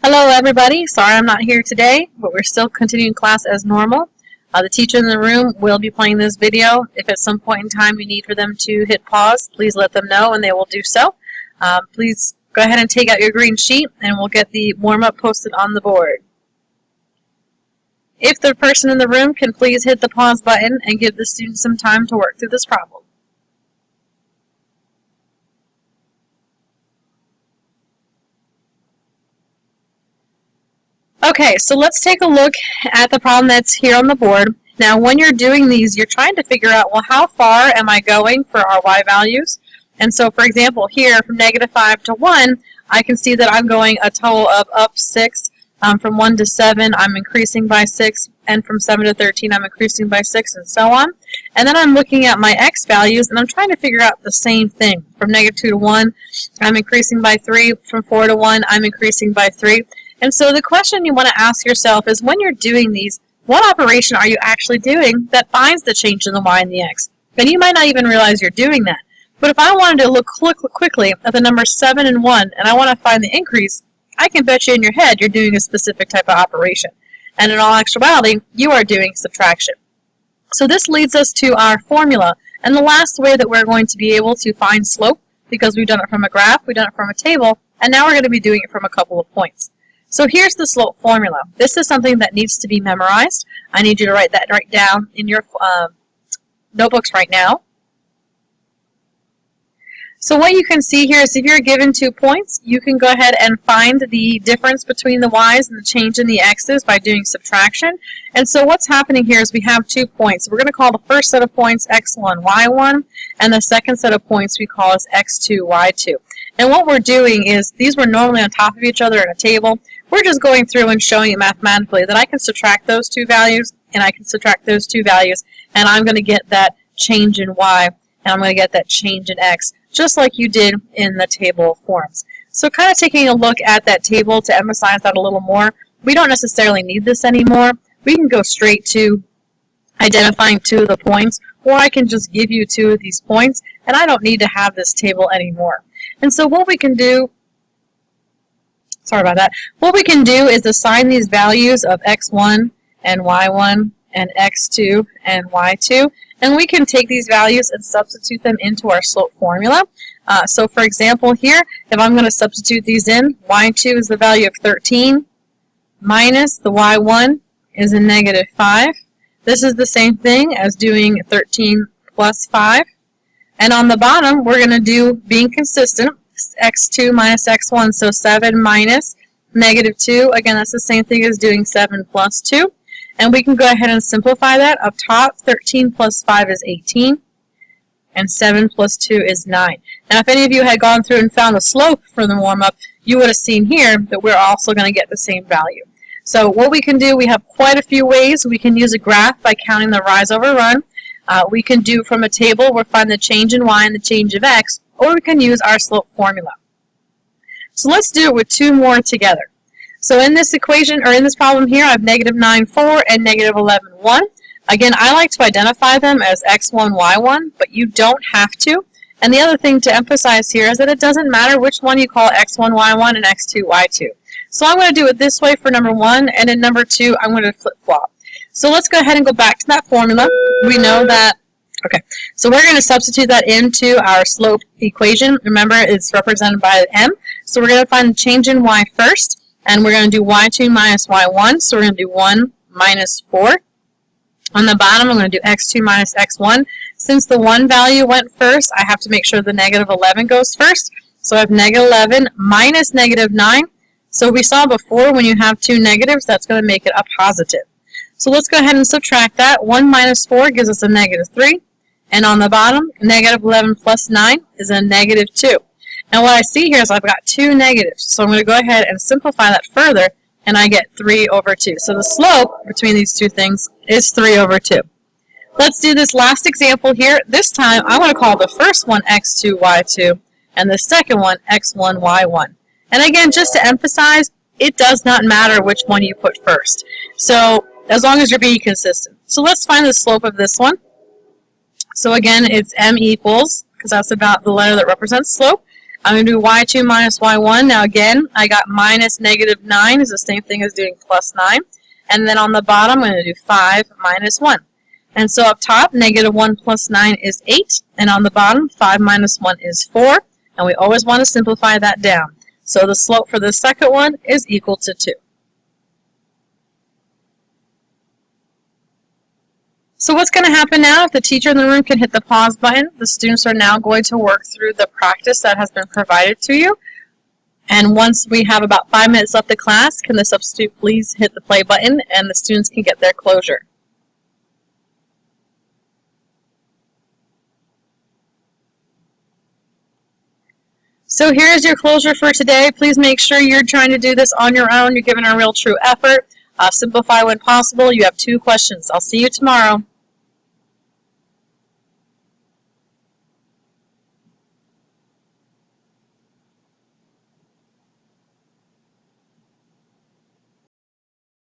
Hello everybody, sorry I'm not here today, but we're still continuing class as normal. The teacher in the room will be playing this video. If at some point in time you need for them to hit pause, please let them know and they will do so. Please go ahead and take out your green sheet and we'll get the warm-up posted on the board. If the person in the room can please hit the pause button and give the student some time to work through this problem. Okay, so let's take a look at the problem that's here on the board. Now, when you're doing these, you're trying to figure out, well, how far am I going for our y values? And so, for example, here from -5 to 1, I can see that I'm going a total of up 6. From 1 to 7, I'm increasing by 6. And from 7 to 13, I'm increasing by 6, and so on. And then I'm looking at my x values, and I'm trying to figure out the same thing. From -2 to 1, I'm increasing by 3. From 4 to 1, I'm increasing by 3. And so the question you want to ask yourself is, when you're doing these, what operation are you actually doing that finds the change in the y and the x? And you might not even realize you're doing that. But if I wanted to look quickly at the numbers 7 and 1, and I want to find the increase, I can bet you in your head you're doing a specific type of operation. And in all actuality, you are doing subtraction. So this leads us to our formula. And the last way that we're going to be able to find slope, because we've done it from a graph, we've done it from a table, and now we're going to be doing it from a couple of points. So here's the slope formula. This is something that needs to be memorized. I need you to write that right down in your notebooks right now. So what you can see here is, if you're given 2 points, you can go ahead and find the difference between the y's and the change in the x's by doing subtraction. And so what's happening here is we have 2 points. We're going to call the first set of points x1, y1, and the second set of points we call as x2, y2. And what we're doing is, these were normally on top of each other in a table. We're just going through and showing you mathematically that I can subtract those 2 values, and I can subtract those 2 values, and I'm going to get that change in y, and I'm going to get that change in x, just like you did in the table forms. So kind of taking a look at that table to emphasize that a little more, we don't necessarily need this anymore. We can go straight to identifying 2 of the points, or I can just give you 2 of these points, and I don't need to have this table anymore. And so what we can do, what we can do is assign these values of x1 and y1 and x2 and y2, and we can take these values and substitute them into our slope formula. So for example here, if I'm going to substitute these in, y2 is the value of 13 minus the y1 is a -5. This is the same thing as doing 13 plus 5. And on the bottom, we're going to do, being consistent, x2 minus x1, so 7 minus -2. Again, that's the same thing as doing 7 plus 2. And we can go ahead and simplify that. Up top, 13 plus 5 is 18, and 7 plus 2 is 9. Now, if any of you had gone through and found the slope for the warm-up, you would have seen here that we're also going to get the same value. So what we can do, we have quite a few ways. We can use a graph by counting the rise over run. We can do from a table, we'll find the change in y and the change of x, or we can use our slope formula. So let's do it with 2 more together. So in this equation, or in this problem here, I have -9, 4 and -11, 1. Again, I like to identify them as x1, y1, but you don't have to. And the other thing to emphasize here is that it doesn't matter which one you call x1, y1 and x2, y2. So I'm going to do it this way for number 1, and in number 2, I'm going to flip-flop. So let's go ahead and go back to that formula. We know that, okay, so we're going to substitute that into our slope equation. Remember, it's represented by m. So we're going to find the change in y first, and we're going to do y2 minus y1. So we're going to do 1 minus 4. On the bottom, I'm going to do x2 minus x1. Since the 1 value went first, I have to make sure the -11 goes first. So I have -11 minus -9. So we saw before, when you have 2 negatives, that's going to make it a positive. So let's go ahead and subtract that. 1 minus 4 gives us a -3. And on the bottom, -11 plus 9 is a -2. Now what I see here is I've got 2 negatives. So I'm going to go ahead and simplify that further, and I get 3 over 2. So the slope between these 2 things is 3 over 2. Let's do this last example here. This time, I want to call the first one x2, y2, and the second one x1, y1. And again, just to emphasize, it does not matter which one you put first. So as long as you're being consistent. So let's find the slope of this one. So again, it's m equals, because that's about the letter that represents slope. I'm going to do y2 minus y1. Now again, I got minus negative 9 is the same thing as doing plus 9. And then on the bottom, I'm going to do 5 minus 1. And so up top, negative 1 plus 9 is 8. And on the bottom, 5 minus 1 is 4. And we always want to simplify that down. So the slope for the second one is equal to 2. So what's going to happen now? If the teacher in the room can hit the pause button, the students are now going to work through the practice that has been provided to you. And once we have about 5 minutes left of class, can the substitute please hit the play button and the students can get their closure. So here's your closure for today. Please make sure you're trying to do this on your own. You're giving a real true effort. Simplify when possible. You have 2 questions. I'll see you tomorrow.